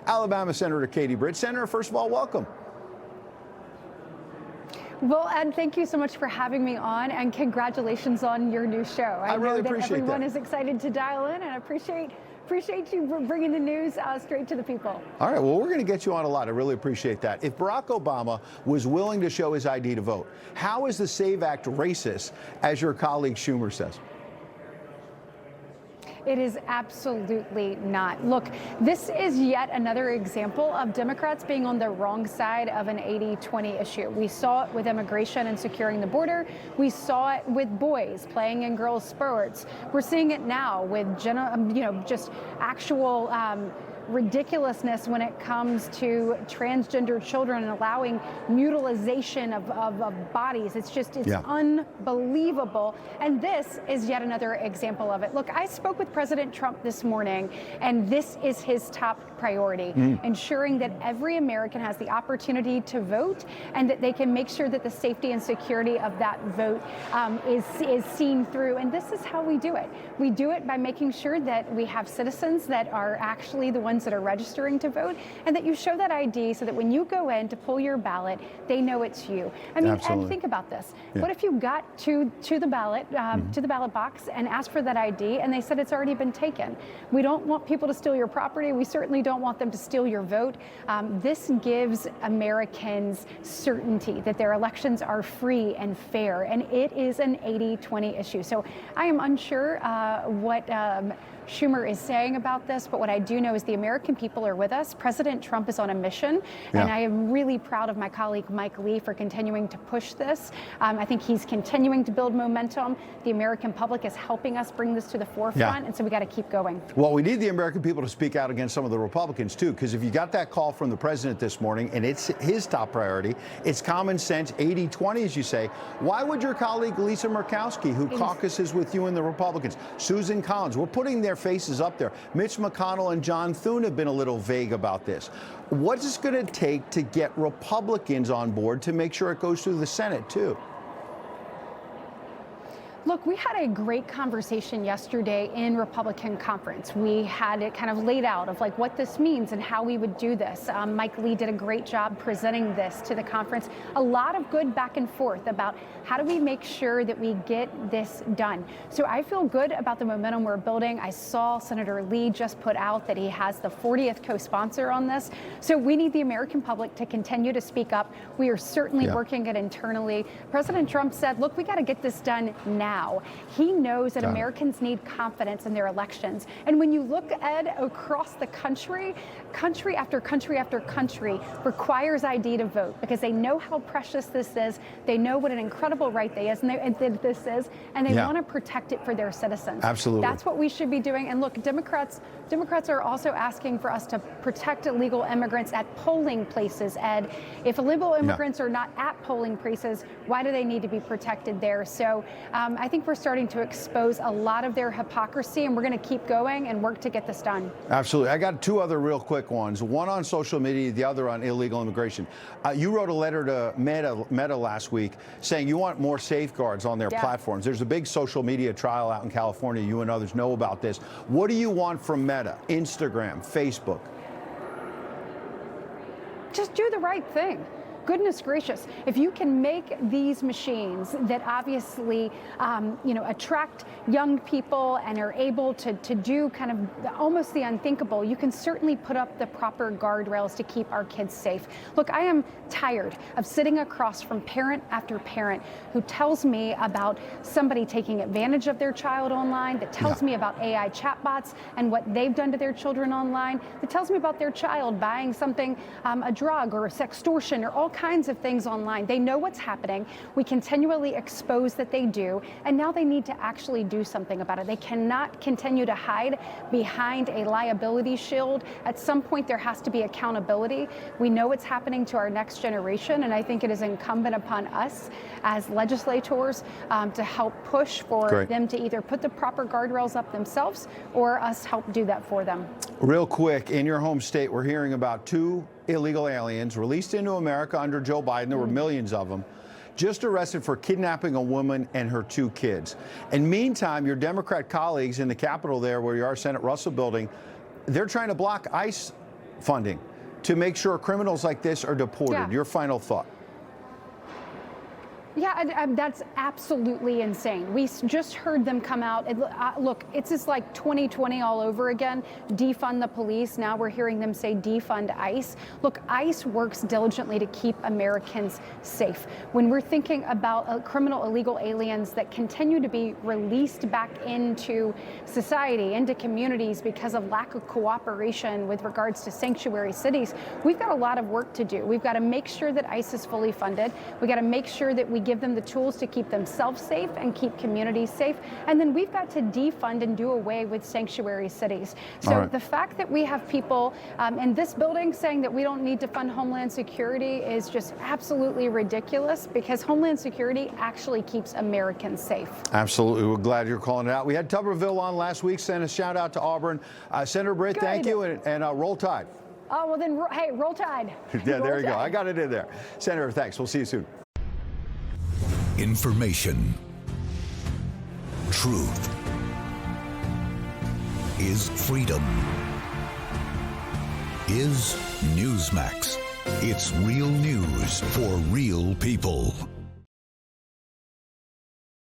Alabama Senator Katie Britt. Senator, first of all, welcome. Well, Ed, thank you so much for having me on, and congratulations on your new show. I really know that appreciate everyone that. is excited to dial in, and I appreciate you bringing the news straight to the people. All right, well, we're going to get you on a lot. I really appreciate that. If Barack Obama was willing to show his ID to vote, how is the SAVE Act racist, as your colleague Schumer says? It is absolutely not. Look, this is yet another example of Democrats being on the wrong side of an 80-20 issue. We saw it with immigration and securing the border. We saw it with boys playing in girls' sports. We're seeing it now with, just actual ridiculousness when it comes to transgender children and allowing mutilization of bodies. It's unbelievable. And this is yet another example of it. Look, I spoke with President Trump this morning, and this is his top priority, ensuring that every American has the opportunity to vote and that they can make sure that the safety and security of that vote is seen through. And this is how we do it. We do it by making sure that we have citizens that are actually the ones that are registering to vote, and that you show that ID so that when you go in to pull your ballot, they know it's you. I mean, Ed, think about this. Yeah. What if you got to the ballot box and asked for that ID, and they said it's already been taken? We don't want people to steal your property. We certainly don't want them to steal your vote. This gives Americans certainty that their elections are free and fair, and it is an 80-20 issue. So I am unsure what Schumer is saying about this, but what I do know is the American people are with us. President Trump is on a mission, and I am really proud of my colleague Mike Lee for continuing to push this. I think he's continuing to build momentum. The American public is helping us bring this to the forefront, and so we got to keep going. Well, we need the American people to speak out against some of the Republicans, too, because if you got that call from the president this morning, and it's his top priority, it's common sense, 80-20, as you say. Why would your colleague Lisa Murkowski, who caucuses with you and the Republicans, Susan Collins, we're putting their faces up there. Mitch McConnell and John Thune have been a little vague about this. What's it going to take to get Republicans on board to make sure it goes through the Senate, too? Look, we had a great conversation yesterday in Republican conference. We had it kind of laid out of like what this means and how we would do this. Mike Lee did a great job presenting this to the conference. A lot of good back and forth about how do we make sure that we get this done. So I feel good about the momentum we're building. I saw Senator Lee just put out that he has the 40th co-sponsor on this. So we need the American public to continue to speak up. We are certainly working it internally. President Trump said, look, we got to get this done now. He knows that Americans need confidence in their elections. And when you look, Ed, across the country, country after country after country requires ID to vote because they know how precious this is. They know what an incredible right this is, and they want to protect it for their citizens. Absolutely. That's what we should be doing. And look, Democrats are also asking for us to protect illegal immigrants at polling places, Ed. If illegal immigrants are not at polling places, why do they need to be protected there? So I think we're starting to expose a lot of their hypocrisy, and we're going to keep going and work to get this done. Absolutely. I got two other real quick ones, one on social media, the other on illegal immigration. You wrote a letter to Meta last week saying you want more safeguards on their platforms. There's a big social media trial out in California. You and others know about this. What do you want from Meta, Instagram, Facebook? Just do the right thing. Goodness gracious, if you can make these machines that obviously, attract young people and are able to do kind of almost the unthinkable, you can certainly put up the proper guardrails to keep our kids safe. Look, I am tired of sitting across from parent after parent who tells me about somebody taking advantage of their child online, that tells me about AI chatbots and what they've done to their children online, that tells me about their child buying something, a drug or a sextortion or all kinds of things online. They know what's happening. We continually expose that they do, and now they need to actually do something about it. They cannot continue to hide behind a liability shield. At some point, there has to be accountability. We know what's happening to our next generation, and I think it is incumbent upon us as legislators to help push for them to either put the proper guardrails up themselves or us help do that for them. Real quick, in your home state, we're hearing about 2 illegal aliens released into America under Joe Biden. There were millions of them. Just arrested for kidnapping a woman and her 2 kids. And meantime, your Democrat colleagues in the Capitol there, where you are, Senate Russell Building, they're trying to block ICE funding to make sure criminals like this are deported. Yeah. Your final thought. Yeah, that's absolutely insane. We just heard them come out. Look, it's just like 2020 all over again. Defund the police. Now we're hearing them say defund ICE. Look, ICE works diligently to keep Americans safe. When we're thinking about criminal illegal aliens that continue to be released back into society, into communities because of lack of cooperation with regards to sanctuary cities, we've got a lot of work to do. We've got to make sure that ICE is fully funded. We got to make sure that we give them the tools to keep themselves safe and keep communities safe. And then we've got to defund and do away with sanctuary cities. So the fact that we have people in this building saying that we don't need to fund Homeland Security is just absolutely ridiculous, because Homeland Security actually keeps Americans safe. Absolutely. We're glad you're calling it out. We had Tuberville on last week. Send a shout out to Auburn. Senator Britt, Good. thank you, and roll Tide. Oh, well then, hey, roll Tide. Yeah, there you go. I got it in there. Senator, thanks. We'll see you soon. Information. Truth is freedom. Is Newsmax. It's real news for real people.